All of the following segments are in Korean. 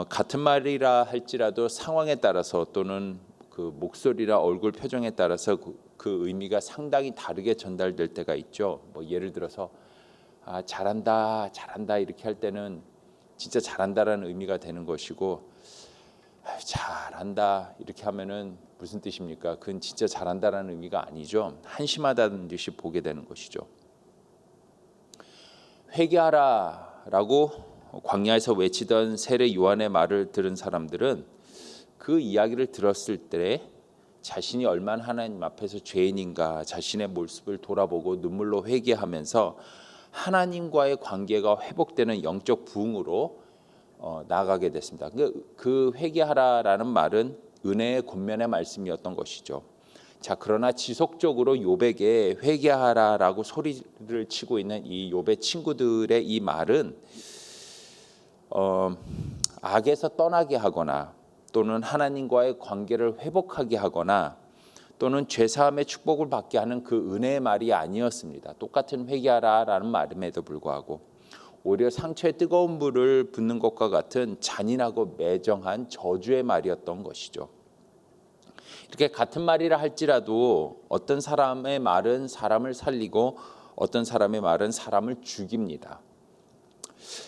같은 말이라 할지라도 상황에 따라서 또는 그 목소리나 얼굴 표정에 따라서 그 의미가 상당히 다르게 전달될 때가 있죠. 뭐 예를 들어서 잘한다, 잘한다 이렇게 할 때는 진짜 잘한다라는 의미가 되는 것이고, 잘한다 이렇게 하면은 무슨 뜻입니까? 그건 진짜 잘한다라는 의미가 아니죠. 한심하다는 듯이 보게 되는 것이죠. 회개하라라고 광야에서 외치던 세례 요한의 말을 들은 사람들은 그 이야기를 들었을 때 자신이 얼마나 하나님 앞에서 죄인인가 자신의 모습을 돌아보고 눈물로 회개하면서 하나님과의 관계가 회복되는 영적 부흥으로 나아가게 됐습니다. 그 회개하라라는 말은 은혜의 권면의 말씀이었던 것이죠. 자, 그러나 지속적으로 욥에게 회개하라라고 소리를 치고 있는 이 욥의 친구들의 이 말은 악에서 떠나게 하거나 또는 하나님과의 관계를 회복하게 하거나 또는 죄사함의 축복을 받게 하는 그 은혜의 말이 아니었습니다. 똑같은 회개하라라는 말임에도 불구하고 오히려 상처에 뜨거운 물을 붓는 것과 같은 잔인하고 매정한 저주의 말이었던 것이죠. 이렇게 같은 말이라 할지라도 어떤 사람의 말은 사람을 살리고 어떤 사람의 말은 사람을 죽입니다.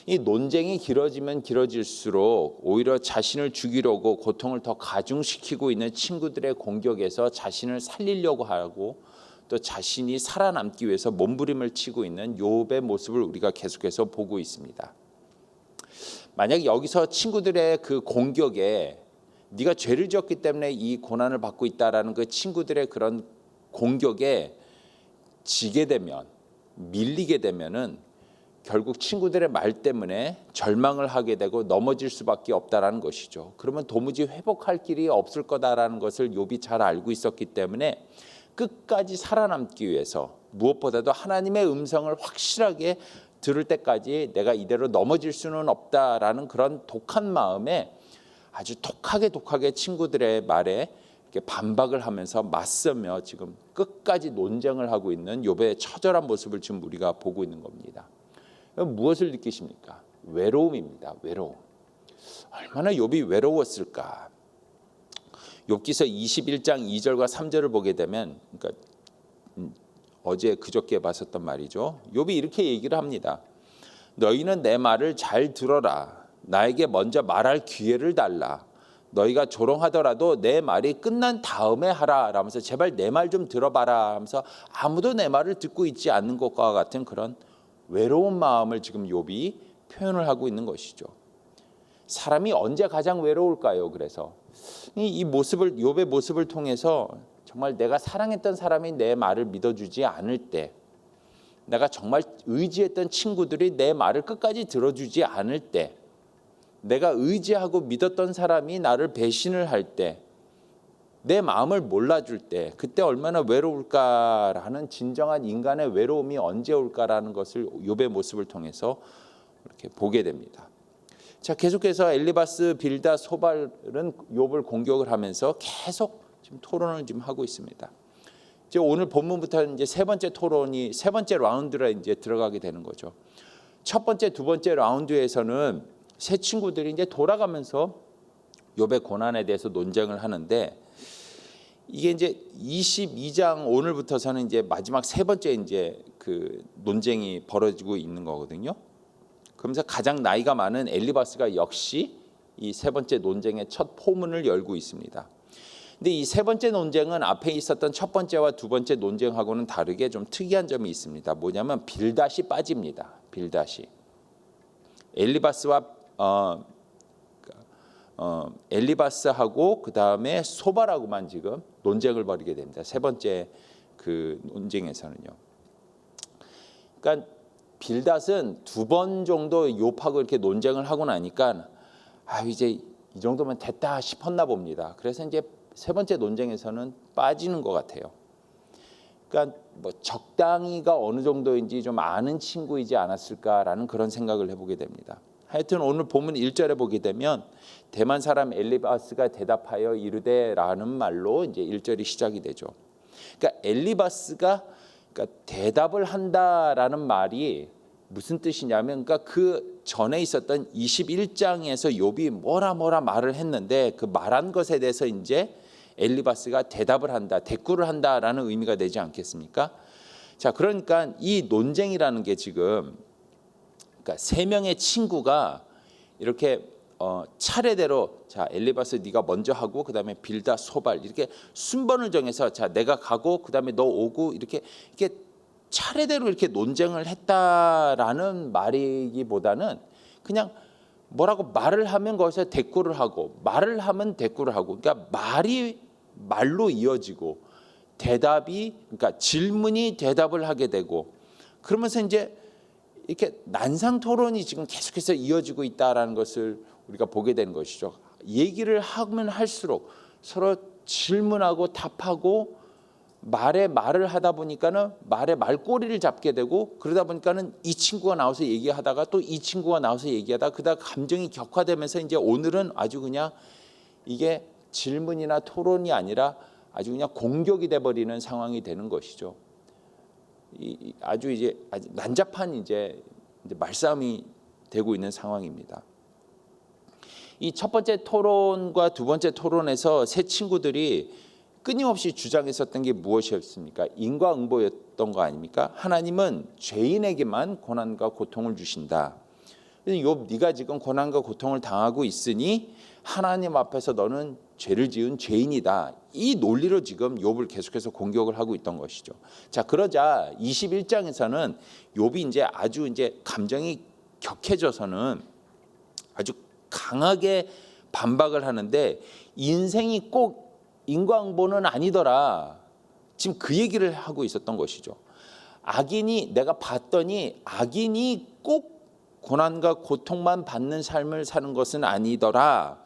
이 논쟁이 길어지면 길어질수록 오히려 자신을 죽이려고 고통을 더 가중시키고 있는 친구들의 공격에서 자신을 살리려고 하고 또 자신이 살아남기 위해서 몸부림을 치고 있는 욥의 모습을 우리가 계속해서 보고 있습니다. 만약 여기서 친구들의 그 공격에 네가 죄를 지었기 때문에 이 고난을 받고 있다라는 그 친구들의 그런 공격에 지게 되면 밀리게 되면은 결국 친구들의 말 때문에 절망을 하게 되고 넘어질 수밖에 없다라는 것이죠. 그러면 도무지 회복할 길이 없을 거다라는 것을 욥이 잘 알고 있었기 때문에 끝까지 살아남기 위해서 무엇보다도 하나님의 음성을 확실하게 들을 때까지 내가 이대로 넘어질 수는 없다라는 그런 독한 마음에 아주 독하게 친구들의 말에 이렇게 반박을 하면서 맞서며 지금 끝까지 논쟁을 하고 있는 욥의 처절한 모습을 지금 우리가 보고 있는 겁니다. 무엇을 느끼십니까? 외로움입니다. 외로움. 얼마나 욥이 외로웠을까? 욥기서 21장 2절과 3절을 보게 되면, 그러니까 어제 그저께 봤었던 말이죠. 욥이 이렇게 얘기를 합니다. 너희는 내 말을 잘 들어라. 나에게 먼저 말할 기회를 달라. 너희가 조롱하더라도 내 말이 끝난 다음에 하라 라면서 제발 내 말 좀 들어봐라 하면서 아무도 내 말을 듣고 있지 않는 것과 같은 그런 외로운 마음을 지금 욥이 표현을 하고 있는 것이죠. 사람이 언제 가장 외로울까요? 그래서 이 모습을 욥의 모습을 통해서 정말 내가 사랑했던 사람이 내 말을 믿어주지 않을 때, 내가 정말 의지했던 친구들이 내 말을 끝까지 들어주지 않을 때, 내가 의지하고 믿었던 사람이 나를 배신을 할 때, 내 마음을 몰라줄 때, 그때 얼마나 외로울까라는 진정한 인간의 외로움이 언제 올까라는 것을 욥의 모습을 통해서 이렇게 보게 됩니다. 자, 계속해서 엘리바스, 빌닷, 소발은 욥을 공격을 하면서 계속 지금 토론을 지금 하고 있습니다. 이제 오늘 본문부터 이제 세 번째 토론이 세 번째 라운드로 이제 들어가게 되는 거죠. 첫 번째, 두 번째 라운드에서는 세 친구들이 이제 돌아가면서 욥의 고난에 대해서 논쟁을 하는데, 이게 이제 22장 오늘부터서는 이제 마지막 세 번째 이제 그 논쟁이 벌어지고 있는 거거든요. 그러면서 가장 나이가 많은 엘리바스가 역시 이 세 번째 논쟁의 첫 포문을 열고 있습니다. 근데 이 세 번째 논쟁은 앞에 있었던 첫 번째와 두 번째 논쟁하고는 다르게 좀 특이한 점이 있습니다. 뭐냐면 빌닷이 빠집니다. 빌닷이 엘리바스와 엘리바스하고 그 다음에 소발하고만 지금 논쟁을 벌이게 됩니다. 세 번째 그 논쟁에서는요. 그러니까 빌닷은 두 번 정도 욥하고 이렇게 논쟁을 하고 나니까 이제 이 정도면 됐다 싶었나 봅니다. 그래서 이제 세 번째 논쟁에서는 빠지는 것 같아요. 그러니까 뭐 적당히가 어느 정도인지 좀 아는 친구이지 않았을까라는 그런 생각을 해보게 됩니다. 하여튼 오늘 본문 1절에 보게 되면 대만 사람 엘리바스가 대답하여 이르되라는 말로 이제 1절이 시작이 되죠. 그러니까 엘리바스가 그러니까 대답을 한다라는 말이 무슨 뜻이냐면 그러니까 그 전에 있었던 21장에서 욥이 뭐라 말을 했는데 그 말한 것에 대해서 이제 엘리바스가 대답을 한다, 대꾸를 한다라는 의미가 되지 않겠습니까? 자, 그러니까 이 논쟁이라는 게 지금 그러니까 세 명의 친구가 이렇게 차례대로 자 엘리바스 네가 먼저 하고 그다음에 빌다 소발 이렇게 순번을 정해서 자 내가 가고 그다음에 너 오고 이렇게 차례대로 이렇게 논쟁을 했다라는 말이기보다는 그냥 뭐라고 말을 하면 거기서 대꾸를 하고 말을 하면 대꾸를 하고 그러니까 말이 말로 이어지고 대답이 그러니까 질문이 대답을 하게 되고 그러면서 이제 이렇게 난상 토론이 지금 계속해서 이어지고 있다라는 것을 우리가 보게 되는 것이죠. 얘기를 하면 할수록 서로 질문하고 답하고 말을 하다 보니까는 말의 말꼬리를 잡게 되고 그러다 보니까는 이 친구가 나와서 얘기하다가 또 이 친구가 나와서 얘기하다가 그다음 감정이 격화되면서 이제 오늘은 아주 그냥 이게 질문이나 토론이 아니라 아주 그냥 공격이 돼 버리는 상황이 되는 것이죠. 아주 난잡한 이제 말싸움이 되고 있는 상황입니다. 이 첫 번째 토론과 두 번째 토론에서 세 친구들이 끊임없이 주장했었던 게 무엇이었습니까? 인과응보였던 거 아닙니까? 하나님은 죄인에게만 고난과 고통을 주신다. 욥 네가 지금 고난과 고통을 당하고 있으니 하나님 앞에서 너는 죄를 지은 죄인이다. 이 논리로 지금 욥을 계속해서 공격을 하고 있던 것이죠. 자, 그러자 21장에서는 욥이 이제 아주 감정이 격해져서는 아주 강하게 반박을 하는데 인생이 꼭 인과응보는 아니더라. 지금 그 얘기를 하고 있었던 것이죠. 내가 봤더니 악인이 꼭 고난과 고통만 받는 삶을 사는 것은 아니더라.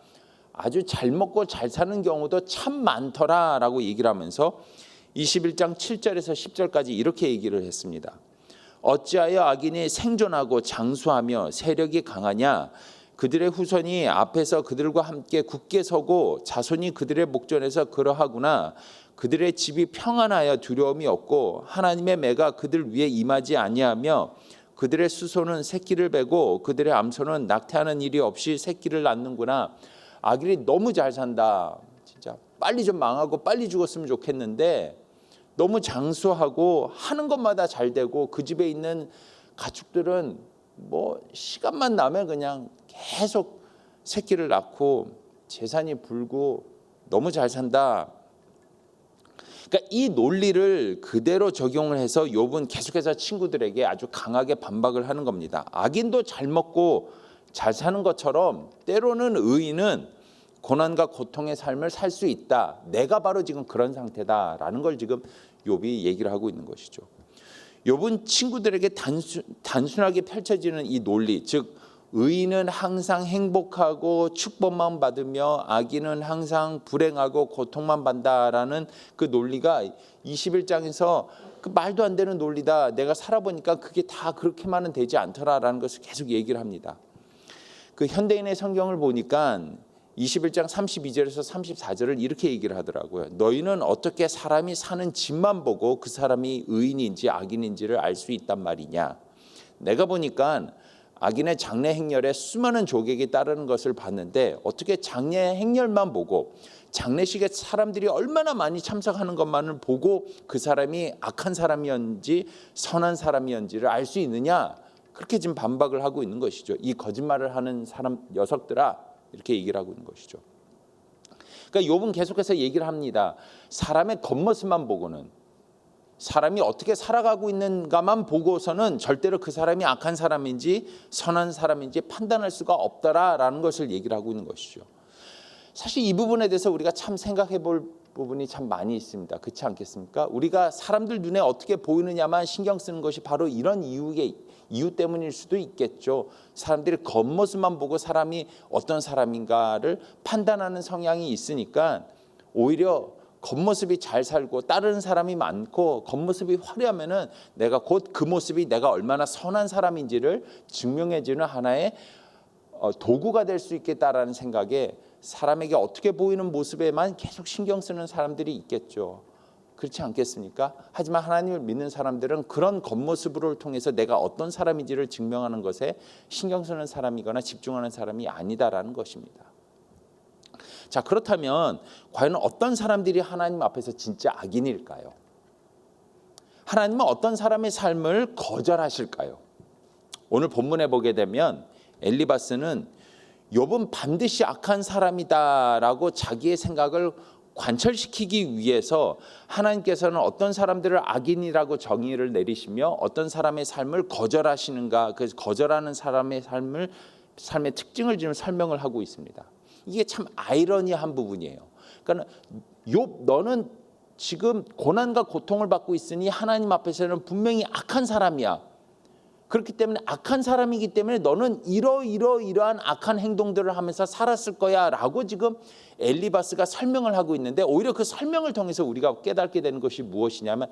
아주 잘 먹고 잘 사는 경우도 참 많더라라고 얘기를 하면서 21장 7절에서 10절까지 이렇게 얘기를 했습니다. 어찌하여 악인이 생존하고 장수하며 세력이 강하냐? 그들의 후손이 앞에서 그들과 함께 굳게 서고 자손이 그들의 목전에서 그러하구나. 그들의 집이 평안하여 두려움이 없고 하나님의 매가 그들 위에 임하지 아니하며 그들의 수소는 새끼를 베고 그들의 암소는 낙태하는 일이 없이 새끼를 낳는구나. 악인이 너무 잘 산다. 진짜 빨리 좀 망하고 빨리 죽었으면 좋겠는데 너무 장수하고 하는 것마다 잘 되고 그 집에 있는 가축들은 뭐 시간만 나면 그냥 계속 새끼를 낳고 재산이 불고 너무 잘 산다. 그러니까 이 논리를 그대로 적용을 해서 욥은 계속해서 친구들에게 아주 강하게 반박을 하는 겁니다. 악인도 잘 먹고 잘 사는 것처럼 때로는 의인은 고난과 고통의 삶을 살 수 있다. 내가 바로 지금 그런 상태다라는 걸 지금 욥이 얘기를 하고 있는 것이죠. 욥은 친구들에게 단순하게 펼쳐지는 이 논리, 즉 의인은 항상 행복하고 축복만 받으며 악인은 항상 불행하고 고통만 받는다라는 그 논리가 21장에서 그 말도 안 되는 논리다. 내가 살아보니까 그게 다 그렇게만은 되지 않더라라는 것을 계속 얘기를 합니다. 그 현대인의 성경을 보니까 21장 32절에서 34절을 이렇게 얘기를 하더라고요. 너희는 어떻게 사람이 사는 집만 보고 그 사람이 의인인지 악인인지를 알 수 있단 말이냐. 내가 보니까 악인의 장래 행렬에 수많은 조객이 따르는 것을 봤는데 어떻게 장래 행렬만 보고 장례식에 사람들이 얼마나 많이 참석하는 것만을 보고 그 사람이 악한 사람이었는지 선한 사람이었는지를 알 수 있느냐. 그렇게 지금 반박을 하고 있는 것이죠. 이 거짓말을 하는 녀석들아. 이렇게 얘기를 하고 있는 것이죠. 그러니까 욥은 계속해서 얘기를 합니다. 사람의 겉모습만 보고는 사람이 어떻게 살아가고 있는가만 보고서는 절대로 그 사람이 악한 사람인지 선한 사람인지 판단할 수가 없다라는 것을 얘기를 하고 있는 것이죠. 사실 이 부분에 대해서 우리가 참 생각해 볼 부분이 참 많이 있습니다. 그렇지 않겠습니까? 우리가 사람들 눈에 어떻게 보이느냐만 신경 쓰는 것이 바로 이런 이유 때문일 수도 있겠죠. 사람들이 겉모습만 보고 사람이 어떤 사람인가를 판단하는 성향이 있으니까 오히려 겉모습이 잘 살고 따르는 사람이 많고 겉모습이 화려하면은 내가 곧 그 모습이 내가 얼마나 선한 사람인지를 증명해주는 하나의 도구가 될 수 있겠다라는 생각에 사람에게 어떻게 보이는 모습에만 계속 신경 쓰는 사람들이 있겠죠. 그렇지 않겠습니까? 하지만 하나님을 믿는 사람들은 그런 겉모습을 통해서 내가 어떤 사람인지를 증명하는 것에 신경 쓰는 사람이거나 집중하는 사람이 아니다라는 것입니다. 자, 그렇다면 과연 어떤 사람들이 하나님 앞에서 진짜 악인일까요? 하나님은 어떤 사람의 삶을 거절하실까요? 오늘 본문에 보게 되면 엘리바스는 욥은 반드시 악한 사람이다라고 자기의 생각을 관철시키기 위해서 하나님께서는 어떤 사람들을 악인이라고 정의를 내리시며 어떤 사람의 삶을 거절하시는가, 그 거절하는 사람의 삶의 특징을 지금 설명을 하고 있습니다. 이게 참 아이러니한 부분이에요. 그러니까 욥, 너는 지금 고난과 고통을 받고 있으니 하나님 앞에서는 분명히 악한 사람이야. 그렇기 때문에 악한 사람이기 때문에 너는 이러한 악한 행동들을 하면서 살았을 거야 라고 지금 엘리바스가 설명을 하고 있는데, 오히려 그 설명을 통해서 우리가 깨닫게 되는 것이 무엇이냐면,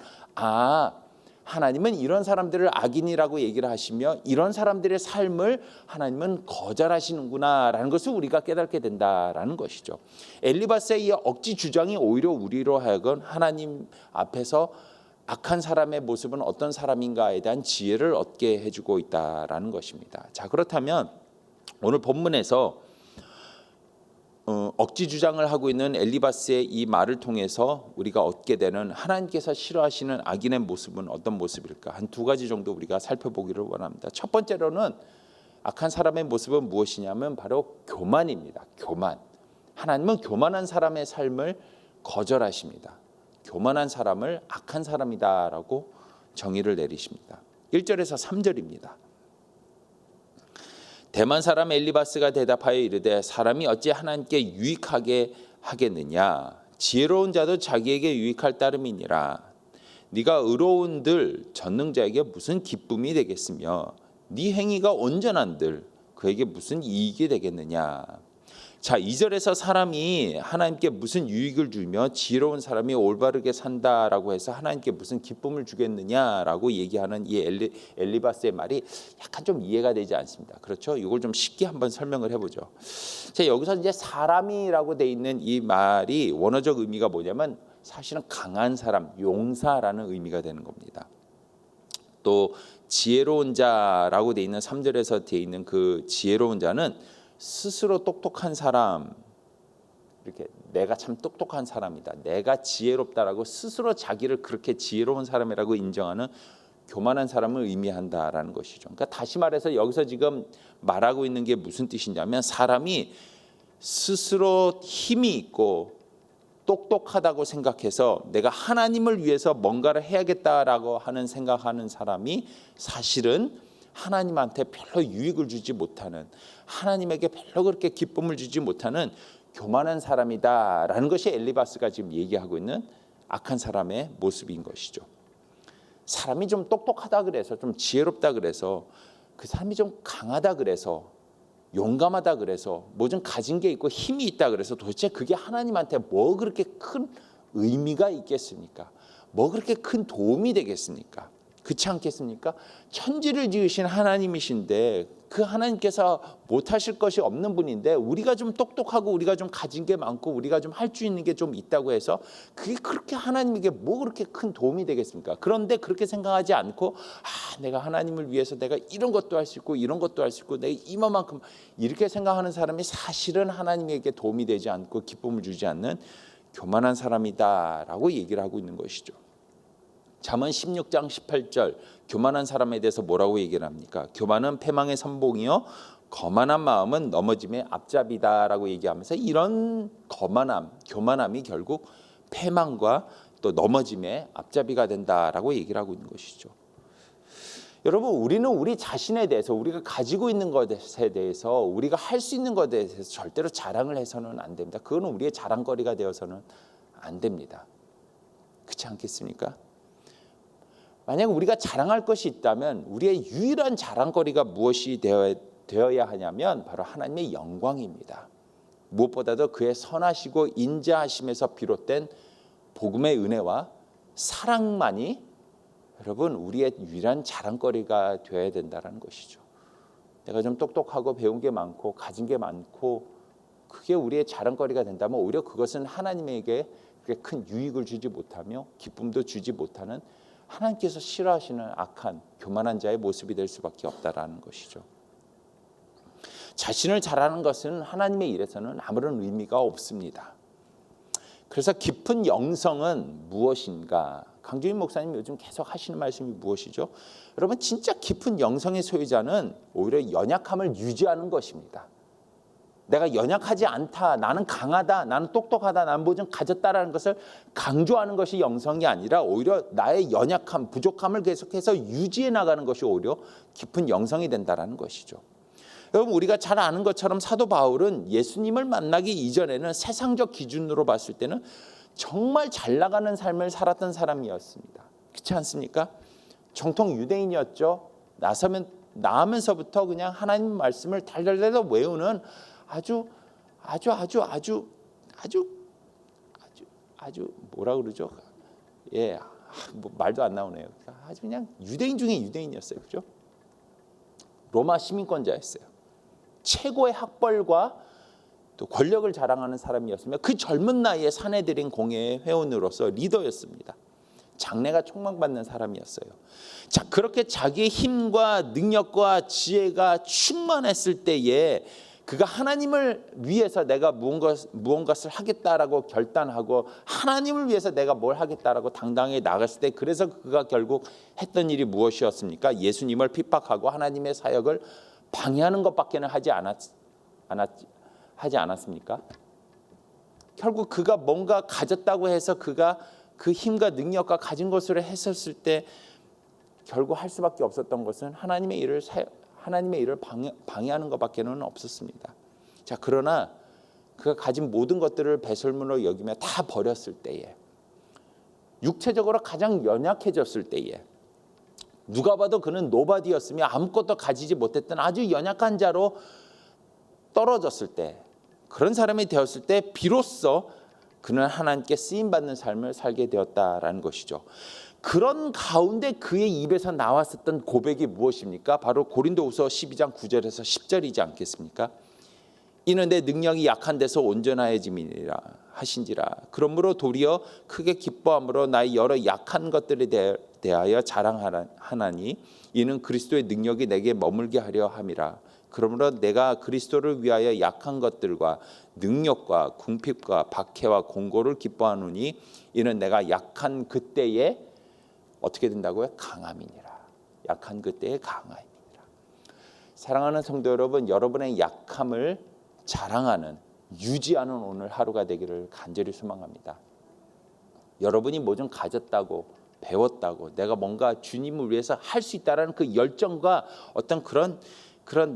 하나님은 이런 사람들을 악인이라고 얘기를 하시며 이런 사람들의 삶을 하나님은 거절하시는구나 라는 것을 우리가 깨닫게 된다라는 것이죠. 엘리바스의 이 억지 주장이 오히려 우리로 하여금 하나님 앞에서 악한 사람의 모습은 어떤 사람인가에 대한 지혜를 얻게 해주고 있다라는 것입니다. 자, 그렇다면 오늘 본문에서 억지 주장을 하고 있는 엘리바스의 이 말을 통해서 우리가 얻게 되는 하나님께서 싫어하시는 악인의 모습은 어떤 모습일까? 한 두 가지 정도 우리가 살펴보기를 원합니다. 첫 번째로는 악한 사람의 모습은 무엇이냐면 바로 교만입니다. 교만. 하나님은 교만한 사람의 삶을 거절하십니다. 교만한 사람을 악한 사람이다라고 정의를 내리십니다. 1절에서 3절입니다. 대만 사람 엘리바스가 대답하여 이르되 사람이 어찌 하나님께 유익하게 하겠느냐? 지혜로운 자도 자기에게 유익할 따름이니라. 네가 의로운들 전능자에게 무슨 기쁨이 되겠으며 네 행위가 온전한들 그에게 무슨 이익이 되겠느냐? 자, 2절에서 사람이 하나님께 무슨 유익을 주며 지혜로운 사람이 올바르게 산다라고 해서 하나님께 무슨 기쁨을 주겠느냐라고 얘기하는 이 엘리바스의 말이 약간 좀 이해가 되지 않습니다. 그렇죠? 이걸 좀 쉽게 한번 설명을 해보죠. 자, 여기서 이제 사람이라고 돼 있는 이 말이 원어적 의미가 뭐냐면 사실은 강한 사람, 용사라는 의미가 되는 겁니다. 또 지혜로운 자라고 돼 있는 3절에서 돼 있는 그 지혜로운 자는 스스로 똑똑한 사람, 이렇게 내가 참 똑똑한 사람이다, 내가 지혜롭다라고 스스로 자기를 그렇게 지혜로운 사람이라고 인정하는 교만한 사람을 의미한다라는 것이죠. 그러니까 다시 말해서 여기서 지금 말하고 있는 게 무슨 뜻이냐면 사람이 스스로 힘이 있고 똑똑하다고 생각해서 내가 하나님을 위해서 뭔가를 해야겠다라고 하는 생각하는 사람이 사실은 하나님한테 별로 유익을 주지 못하는, 하나님에게 별로 그렇게 기쁨을 주지 못하는 교만한 사람이다라는 것이 엘리바스가 지금 얘기하고 있는 악한 사람의 모습인 것이죠. 사람이 좀 똑똑하다 그래서, 좀 지혜롭다 그래서, 그 사람이 좀 강하다 그래서, 용감하다 그래서, 뭐 좀 가진 게 있고 힘이 있다 그래서 도대체 그게 하나님한테 뭐 그렇게 큰 의미가 있겠습니까? 뭐 그렇게 큰 도움이 되겠습니까? 그렇지 않겠습니까? 천지를 지으신 하나님이신데 그 하나님께서 못하실 것이 없는 분인데 우리가 좀 똑똑하고 우리가 좀 가진 게 많고 우리가 좀 할 수 있는 게 좀 있다고 해서 그게 그렇게 하나님에게 뭐 그렇게 큰 도움이 되겠습니까? 그런데 그렇게 생각하지 않고 내가 하나님을 위해서 내가 이런 것도 할 수 있고 이런 것도 할 수 있고 내가 이만큼 이렇게 생각하는 사람이 사실은 하나님에게 도움이 되지 않고 기쁨을 주지 않는 교만한 사람이다라고 얘기를 하고 있는 것이죠. 잠언 16장 18절 교만한 사람에 대해서 뭐라고 얘기를 합니까? 교만은 패망의 선봉이요 거만한 마음은 넘어짐의 앞잡이다라고 얘기하면서 이런 교만함이 결국 패망과 또 넘어짐의 앞잡이가 된다라고 얘기를 하고 있는 것이죠. 여러분, 우리는 우리 자신에 대해서, 우리가 가지고 있는 것에 대해서, 우리가 할 수 있는 것에 대해서 절대로 자랑을 해서는 안 됩니다. 그거는 우리의 자랑거리가 되어서는 안 됩니다. 그렇지 않겠습니까? 만약 우리가 자랑할 것이 있다면 우리의 유일한 자랑거리가 무엇이 되어야 하냐면 바로 하나님의 영광입니다. 무엇보다도 그의 선하시고 인자하심에서 비롯된 복음의 은혜와 사랑만이 여러분 우리의 유일한 자랑거리가 되어야 된다는 것이죠. 내가 좀 똑똑하고 배운 게 많고 가진 게 많고 그게 우리의 자랑거리가 된다면 오히려 그것은 하나님에게 그렇게 큰 유익을 주지 못하며 기쁨도 주지 못하는 하나님께서 싫어하시는 악한 교만한 자의 모습이 될 수밖에 없다라는 것이죠. 자신을 잘하는 것은 하나님의 일에서는 아무런 의미가 없습니다. 그래서 깊은 영성은 무엇인가? 강주인 목사님 요즘 계속 하시는 말씀이 무엇이죠? 여러분, 진짜 깊은 영성의 소유자는 오히려 연약함을 유지하는 것입니다. 내가 연약하지 않다, 나는 강하다, 나는 똑똑하다, 나는 뭐 좀 가졌다라는 것을 강조하는 것이 영성이 아니라 오히려 나의 연약함, 부족함을 계속해서 유지해 나가는 것이 오히려 깊은 영성이 된다는 것이죠. 여러분, 우리가 잘 아는 것처럼 사도 바울은 예수님을 만나기 이전에는 세상적 기준으로 봤을 때는 정말 잘 나가는 삶을 살았던 사람이었습니다. 그렇지 않습니까? 정통 유대인이었죠. 나면서부터 그냥 하나님 말씀을 달달달 외우는 아주 뭐라 그러죠? 예, 뭐 말도 안 나오네요. 아주 그냥 유대인 중에 유대인이었어요, 그죠? 로마 시민권자였어요. 최고의 학벌과 또 권력을 자랑하는 사람이었으며 그 젊은 나이에 사내들인 공회의 회원으로서 리더였습니다. 장래가 촉망받는 사람이었어요. 자, 그렇게 자기의 힘과 능력과 지혜가 충만했을 때에 그가 하나님을 위해서 내가 무언가를 하겠다라고 결단하고 하나님을 위해서 내가 뭘 하겠다라고 당당하게 나갔을 때, 그래서 그가 결국 했던 일이 무엇이었습니까? 예수님을 핍박하고 하나님의 사역을 방해하는 것밖에는 하지 않았습니까? 결국 그가 뭔가 가졌다고 해서 그가 그 힘과 능력과 가진 것으로 했었을 때 결국 할 수밖에 없었던 것은 하나님의 일을 방해하는 것밖에는 없었습니다. 자, 그러나 그가 가진 모든 것들을 배설물로 여기며 다 버렸을 때에, 육체적으로 가장 연약해졌을 때에, 누가 봐도 그는 노바디였으며 아무것도 가지지 못했던 아주 연약한 자로 떨어졌을 때, 그런 사람이 되었을 때 비로소 그는 하나님께 쓰임받는 삶을 살게 되었다라는 것이죠. 그런 가운데 그의 입에서 나왔었던 고백이 무엇입니까? 바로 고린도후서 12장 9절에서 10절이지 않겠습니까? 이는 내 능력이 약한 데서 온전하여짐이라 하신지라. 그러므로 도리어 크게 기뻐함으로 나의 여러 약한 것들에 대하여 자랑하나니 이는 그리스도의 능력이 내게 머물게 하려 함이라. 그러므로 내가 그리스도를 위하여 약한 것들과 능력과 궁핍과 박해와 공고를 기뻐하노니 이는 내가 약한 그때에 어떻게 된다고요? 강함이니라. 약한 그때에 강함이니라. 사랑하는 성도 여러분, 여러분의 약함을 자랑하는, 유지하는 오늘 하루가 되기를 간절히 소망합니다. 여러분이 뭐 좀 가졌다고, 배웠다고, 내가 뭔가 주님을 위해서 할 수 있다라는 그 열정과 어떤 그런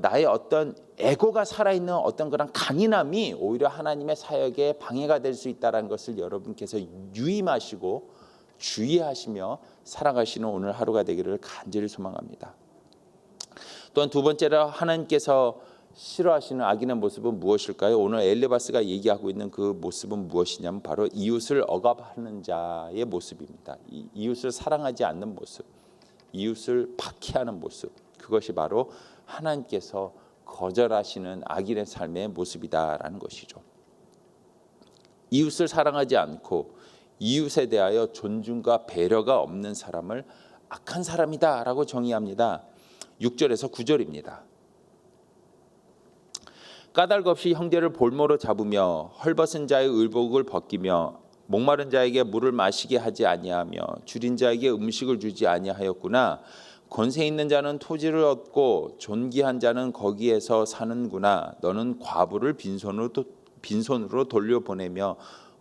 나의 어떤 에고가 살아있는 어떤 그런 강인함이 오히려 하나님의 사역에 방해가 될 수 있다는 것을 여러분께서 유의하시고 주의하시며 살아가시는 오늘 하루가 되기를 간절히 소망합니다. 또한 두 번째로 하나님께서 싫어하시는 악인의 모습은 무엇일까요? 오늘 엘리바스가 얘기하고 있는 그 모습은 무엇이냐면 바로 이웃을 억압하는 자의 모습입니다. 이웃을 사랑하지 않는 모습, 이웃을 박해하는 모습, 그것이 바로 하나님께서 거절하시는 악인의 삶의 모습이다라는 것이죠. 이웃을 사랑하지 않고 이웃에 대하여 존중과 배려가 없는 사람을 악한 사람이다라고 정의합니다. 6절에서 9절입니다. 까닭 없이 형제를 볼모로 잡으며 헐벗은 자의 의복을 벗기며 목마른 자에게 물을 마시게 하지 아니하며 줄인 자에게 음식을 주지 아니하였구나. 권세 있는 자는 토지를 얻고 존귀한 자는 거기에서 사는구나. 너는 과부를 빈손으로 돌려보내며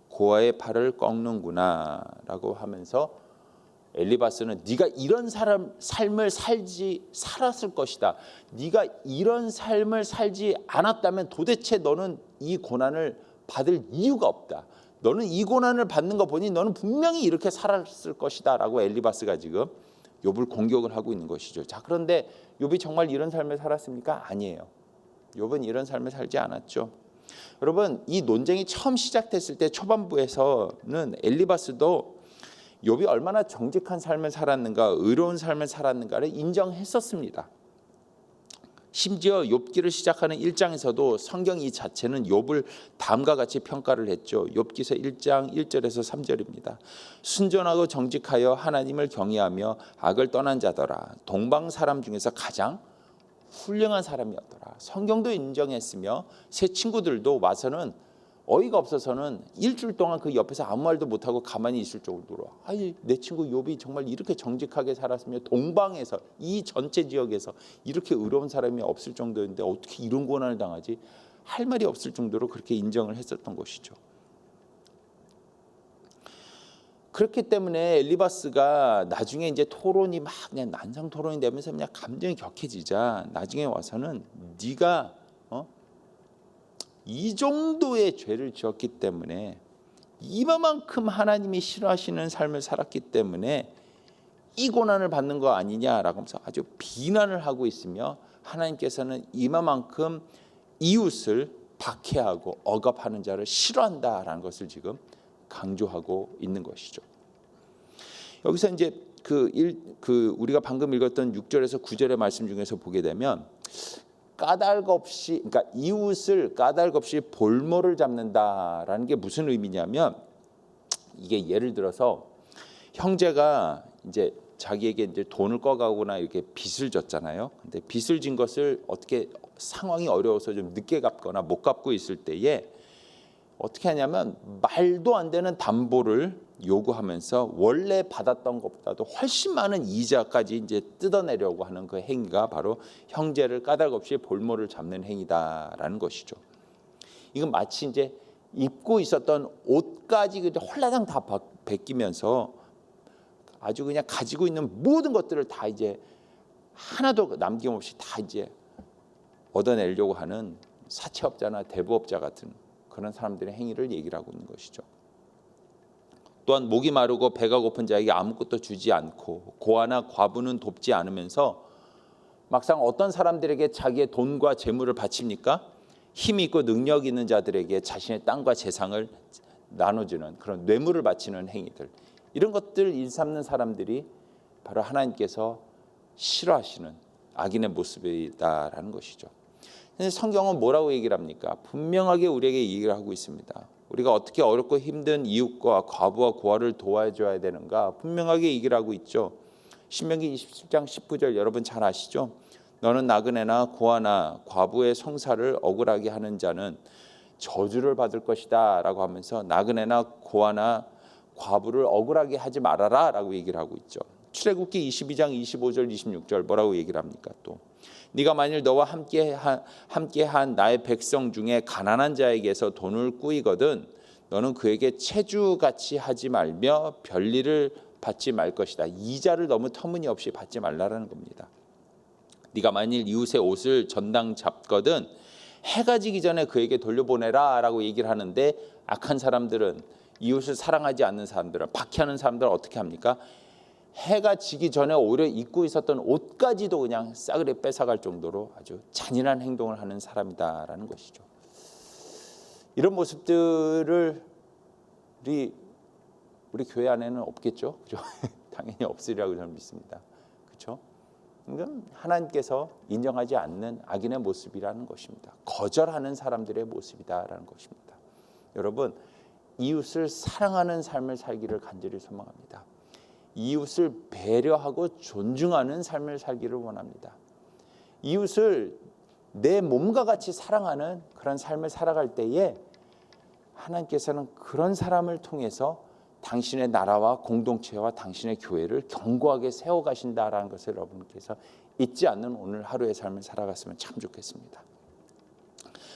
고아의 팔을 꺾는구나 라고 하면서 엘리바스는 네가 이런 삶을 살았을 것이다. 네가 이런 삶을 살지 않았다면 도대체 너는 이 고난을 받을 이유가 없다. 너는 이 고난을 받는 거 보니 너는 분명히 이렇게 살았을 것이다 라고 엘리바스가 지금 욥을 공격을 하고 있는 것이죠. 자, 그런데 욥이 정말 이런 삶을 살았습니까? 아니에요. 욥은 이런 삶을 살지 않았죠. 여러분, 이 논쟁이 처음 시작됐을 때 초반부에서는 엘리바스도 욥이 얼마나 정직한 삶을 살았는가, 의로운 삶을 살았는가를 인정했었습니다. 심지어 욥기를 시작하는 1장에서도 성경 이 자체는 욥을 다음과 같이 평가를 했죠. 욥기서 1장 1절에서 3절입니다. 순전하고 정직하여 하나님을 경외하며 악을 떠난 자더라. 동방 사람 중에서 가장 훌륭한 사람이었더라. 성경도 인정했으며 새 친구들도 와서는 어이가 없어서는 일주일 동안 그 옆에서 아무 말도 못하고 가만히 있을 정도로 아니 내 친구 욥이 정말 이렇게 정직하게 살았으며 동방에서 이 전체 지역에서 이렇게 의로운 사람이 없을 정도인데 어떻게 이런 고난을 당하지? 할 말이 없을 정도로 그렇게 인정을 했었던 것이죠. 그렇기 때문에 엘리바스가 나중에 이제 토론이 막 그냥 난상 토론이 되면서 그냥 감정이 격해지자 나중에 와서는 네가 이 정도의 죄를 지었기 때문에 이만큼 하나님이 싫어하시는 삶을 살았기 때문에 이 고난을 받는 거 아니냐라고 하면서 아주 비난을 하고 있으며 하나님께서는 이만큼 이웃을 박해하고 억압하는 자를 싫어한다라는 것을 지금 강조하고 있는 것이죠. 여기서 이제 우리가 방금 읽었던 6절에서 9절의 말씀 중에서 보게 되면 까닭 없이, 그러니까 이웃을 까닭 없이 볼모를 잡는다라는 게 무슨 의미냐면 이게 예를 들어서 형제가 이제 자기에게 이제 돈을 꺼가거나 이렇게 빚을 졌잖아요. 근데 빚을 진 것을 어떻게 상황이 어려워서 좀 늦게 갚거나 못 갚고 있을 때에 어떻게 하냐면 말도 안 되는 담보를 요구하면서 원래 받았던 것보다도 훨씬 많은 이자까지 이제 뜯어내려고 하는 그 행위가 바로 형제를 까닭 없이 볼모를 잡는 행위다라는 것이죠. 이건 마치 이제 입고 있었던 옷까지 홀라당 다 벗기면서 아주 그냥 가지고 있는 모든 것들을 다 이제 하나도 남김없이 다 이제 얻어내려고 하는 사채업자나 대부업자 같은 그런 사람들의 행위를 얘기를 하고 있는 것이죠. 또한 목이 마르고 배가 고픈 자에게 아무것도 주지 않고 고아나 과부는 돕지 않으면서 막상 어떤 사람들에게 자기의 돈과 재물을 바칩니까? 힘이 있고 능력 있는 자들에게 자신의 땅과 재산을 나눠주는 그런 뇌물을 바치는 행위들, 이런 것들을 일삼는 사람들이 바로 하나님께서 싫어하시는 악인의 모습이다라는 것이죠. 성경은 뭐라고 얘기를 합니까? 분명하게 우리에게 얘기를 하고 있습니다. 우리가 어떻게 어렵고 힘든 이웃과 과부와 고아를 도와줘야 되는가 분명하게 얘기를 하고 있죠. 신명기 27장 19절 여러분 잘 아시죠? 너는 나그네나 고아나 과부의 성사를 억울하게 하는 자는 저주를 받을 것이다 라고 하면서 나그네나 고아나 과부를 억울하게 하지 말아라 라고 얘기를 하고 있죠. 출애굽기 22장 25절 26절 뭐라고 얘기를 합니까? 또 네가 만일 너와 함께한 나의 백성 중에 가난한 자에게서 돈을 꾸이거든 너는 그에게 체주같이 하지 말며 별리를 받지 말 것이다. 이자를 너무 터무니없이 받지 말라라는 겁니다. 네가 만일 이웃의 옷을 전당 잡거든 해가 지기 전에 그에게 돌려보내라 라고 얘기를 하는데 악한 사람들은 이웃을 사랑하지 않는 사람들은 박해하는 사람들은 어떻게 합니까? 해가 지기 전에 오히려 입고 있었던 옷까지도 그냥 싸그리 뺏어갈 정도로 아주 잔인한 행동을 하는 사람이다라는 것이죠. 이런 모습들을 우리 교회 안에는 없겠죠, 그죠? 당연히 없으리라고 저는 믿습니다. 그렇죠? 이건 하나님께서 인정하지 않는 악인의 모습이라는 것입니다. 거절하는 사람들의 모습이다라는 것입니다. 여러분, 이웃을 사랑하는 삶을 살기를 간절히 소망합니다. 이웃을 배려하고 존중하는 삶을 살기를 원합니다. 이웃을 내 몸과 같이 사랑하는 그런 삶을 살아갈 때에 하나님께서는 그런 사람을 통해서 당신의 나라와 공동체와 당신의 교회를 견고하게 세워가신다라는 것을 여러분께서 잊지 않는 오늘 하루의 삶을 살아갔으면 참 좋겠습니다.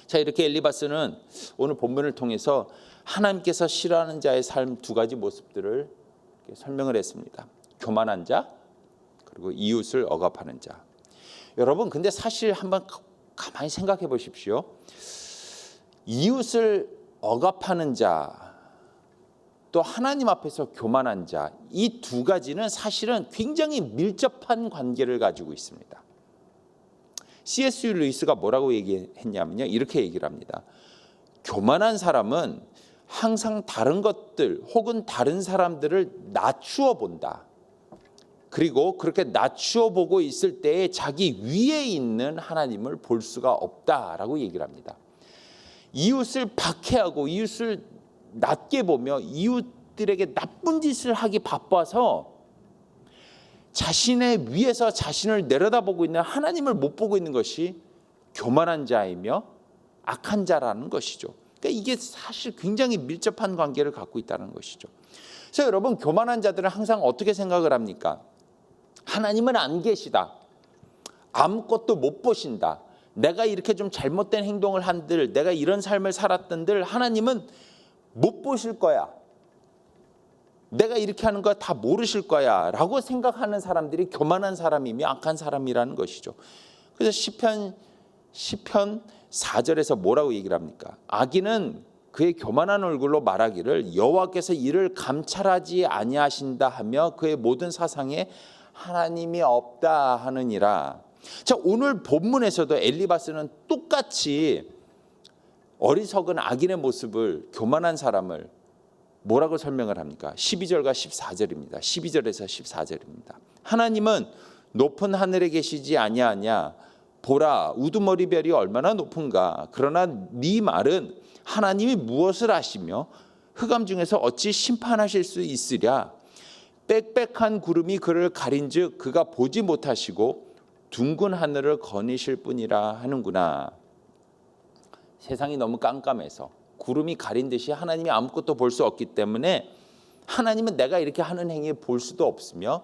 자, 이렇게 엘리바스는 오늘 본문을 통해서 하나님께서 싫어하는 자의 삶 두 가지 모습들을 설명을 했습니다. 교만한 자, 그리고 이웃을 억압하는 자. 여러분, 근데 사실 한번 가만히 생각해 보십시오. 이웃을 억압하는 자, 또 하나님 앞에서 교만한 자, 이 두 가지는 사실은 굉장히 밀접한 관계를 가지고 있습니다. C.S. 루이스가 뭐라고 얘기했냐면요, 이렇게 얘기를 합니다. 교만한 사람은 항상 다른 것들 혹은 다른 사람들을 낮추어 본다. 그리고 그렇게 낮추어 보고 있을 때에 자기 위에 있는 하나님을 볼 수가 없다라고 얘기를 합니다. 이웃을 박해하고 이웃을 낮게 보며 이웃들에게 나쁜 짓을 하기 바빠서 자신의 위에서 자신을 내려다보고 있는 하나님을 못 보고 있는 것이 교만한 자이며 악한 자라는 것이죠. 그러니까 이게 사실 굉장히 밀접한 관계를 갖고 있다는 것이죠. 그래서 여러분, 교만한 자들은 항상 어떻게 생각을 합니까? 하나님은 안 계시다. 아무것도 못 보신다. 내가 이렇게 좀 잘못된 행동을 한들, 내가 이런 삶을 살았던들 하나님은 못 보실 거야. 내가 이렇게 하는 거 다 모르실 거야 라고 생각하는 사람들이 교만한 사람이며 악한 사람이라는 것이죠. 그래서 시편 4절에서 뭐라고 얘기를 합니까? 악인은 그의 교만한 얼굴로 말하기를 여호와께서 이를 감찰하지 아니하신다 하며 그의 모든 사상에 하나님이 없다 하느니라. 자, 오늘 본문에서도 엘리바스는 똑같이 어리석은 악인의 모습을, 교만한 사람을 뭐라고 설명을 합니까? 12절과 14절입니다. 12절에서 14절입니다. 하나님은 높은 하늘에 계시지 아니하냐? 보라, 우두머리별이 얼마나 높은가? 그러나 네 말은 하나님이 무엇을 아시며 흑암 중에서 어찌 심판하실 수 있으랴? 빽빽한 구름이 그를 가린즉 그가 보지 못하시고 둥근 하늘을 거니실 뿐이라 하는구나. 세상이 너무 깜깜해서 구름이 가린 듯이 하나님이 아무것도 볼 수 없기 때문에 하나님은 내가 이렇게 하는 행위에 볼 수도 없으며,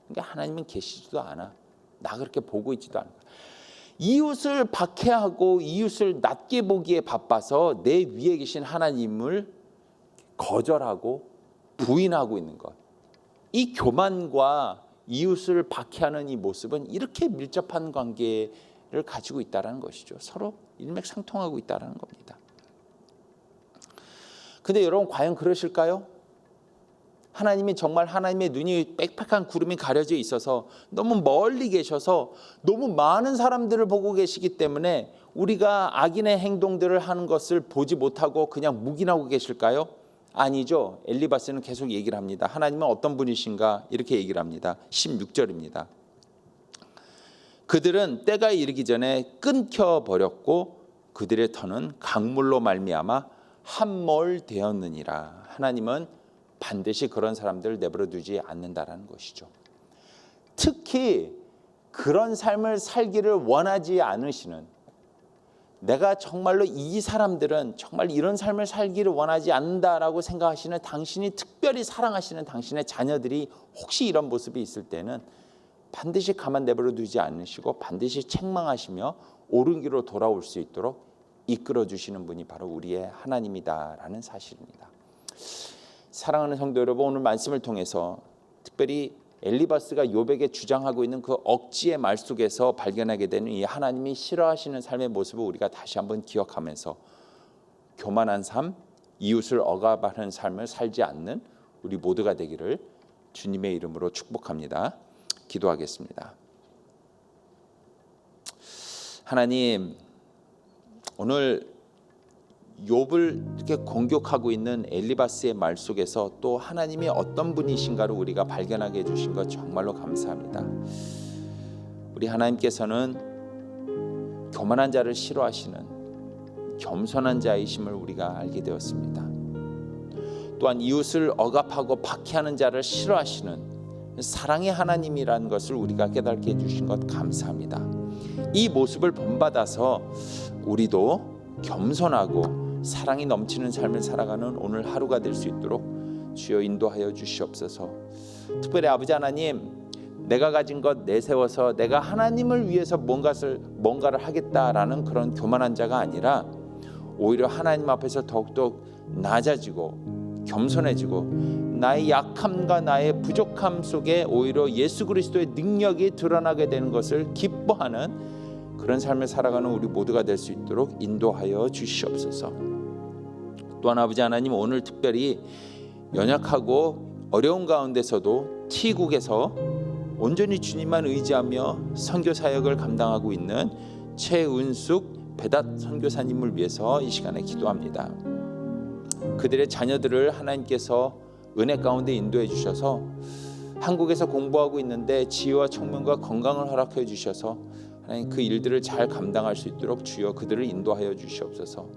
그러니까 하나님은 계시지도 않아. 나 그렇게 보고 있지도 않아. 이웃을 박해하고 이웃을 낮게 보기에 바빠서 내 위에 계신 하나님을 거절하고 부인하고 있는 것. 이 교만과 이웃을 박해하는 이 모습은 이렇게 밀접한 관계를 가지고 있다는 것이죠. 서로 일맥상통하고 있다는 겁니다. 근데 여러분, 과연 그러실까요? 하나님이 정말 하나님의 눈이 빽빽한 구름이 가려져 있어서 너무 멀리 계셔서 너무 많은 사람들을 보고 계시기 때문에 우리가 악인의 행동들을 하는 것을 보지 못하고 그냥 묵인하고 계실까요? 아니죠. 엘리바스는 계속 얘기를 합니다. 하나님은 어떤 분이신가? 이렇게 얘기를 합니다. 16절입니다. 그들은 때가 이르기 전에 끊겨버렸고 그들의 터는 강물로 말미암아 함몰되었느니라. 하나님은 반드시 그런 사람들을 내버려 두지 않는다라는 것이죠. 특히 그런 삶을 살기를 원하지 않으시는, 내가 정말로 이 사람들은 정말 이런 삶을 살기를 원하지 않는다라고 생각하시는, 당신이 특별히 사랑하시는 당신의 자녀들이 혹시 이런 모습이 있을 때는 반드시 가만 내버려 두지 않으시고 반드시 책망하시며 옳은 길로 돌아올 수 있도록 이끌어 주시는 분이 바로 우리의 하나님이다라는 사실입니다. 사랑하는 성도 여러분, 오늘 말씀을 통해서 특별히 엘리바스가 욥에게 주장하고 있는 그 억지의 말 속에서 발견하게 되는 이 하나님이 싫어하시는 삶의 모습을 우리가 다시 한번 기억하면서 교만한 삶, 이웃을 억압하는 삶을 살지 않는 우리 모두가 되기를 주님의 이름으로 축복합니다. 기도하겠습니다. 하나님, 오늘 욥을 이렇게 공격하고 있는 엘리바스의 말 속에서 또 하나님이 어떤 분이신가를 우리가 발견하게 해주신 것 정말로 감사합니다. 우리 하나님께서는 교만한 자를 싫어하시는 겸손한 자이심을 우리가 알게 되었습니다. 또한 이웃을 억압하고 박해하는 자를 싫어하시는 사랑의 하나님이라는 것을 우리가 깨닫게 해주신 것 감사합니다. 이 모습을 본받아서 우리도 겸손하고 사랑이 넘치는 삶을 살아가는 오늘 하루가 될 수 있도록 주여 인도하여 주시옵소서. 특별히 아버지 하나님, 내가 가진 것 내세워서 내가 하나님을 위해서 뭔가를 하겠다라는 그런 교만한 자가 아니라 오히려 하나님 앞에서 더욱더 낮아지고 겸손해지고 나의 약함과 나의 부족함 속에 오히려 예수 그리스도의 능력이 드러나게 되는 것을 기뻐하는 그런 삶을 살아가는 우리 모두가 될 수 있도록 인도하여 주시옵소서. 또한 아버지 하나님, 오늘 특별히 연약하고 어려운 가운데서도 T국에서 온전히 주님만 의지하며 선교 사역을 감당하고 있는 최은숙 배닷 선교사님을 위해서 이 시간에 기도합니다. 그들의 자녀들을 하나님께서 은혜 가운데 인도해 주셔서 한국에서 공부하고 있는데 지혜와 총명과 건강을 허락해 주셔서 하나님 그 일들을 잘 감당할 수 있도록 주여 그들을 인도하여 주시옵소서.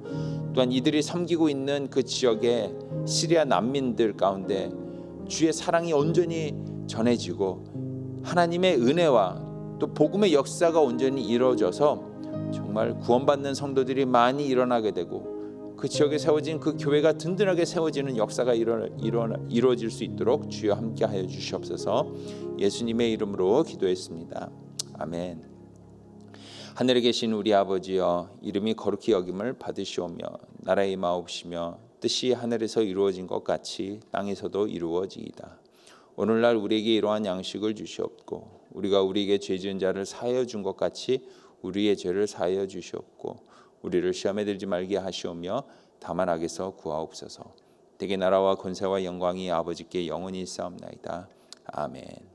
또한 이들이 섬기고 있는 그 지역의 시리아 난민들 가운데 주의 사랑이 온전히 전해지고 하나님의 은혜와 또 복음의 역사가 온전히 이루어져서 정말 구원받는 성도들이 많이 일어나게 되고 그 지역에 세워진 그 교회가 든든하게 세워지는 역사가 이루어질 수 있도록 주여 함께하여 주시옵소서. 예수님의 이름으로 기도했습니다. 아멘. 하늘에 계신 우리 아버지여, 이름이 거룩히 여김을 받으시오며 나라의 임하옵시며 뜻이 하늘에서 이루어진 것 같이 땅에서도 이루어지이다. 오늘날 우리에게 이러한 양식을 주시옵고 우리가 우리에게 죄 지은 자를 사하여 준 것 같이 우리의 죄를 사하여 주시옵고 우리를 시험에 들지 말게 하시오며 다만 악에서 구하옵소서. 대개 나라와 권세와 영광이 아버지께 영원히 있사옵나이다. 아멘.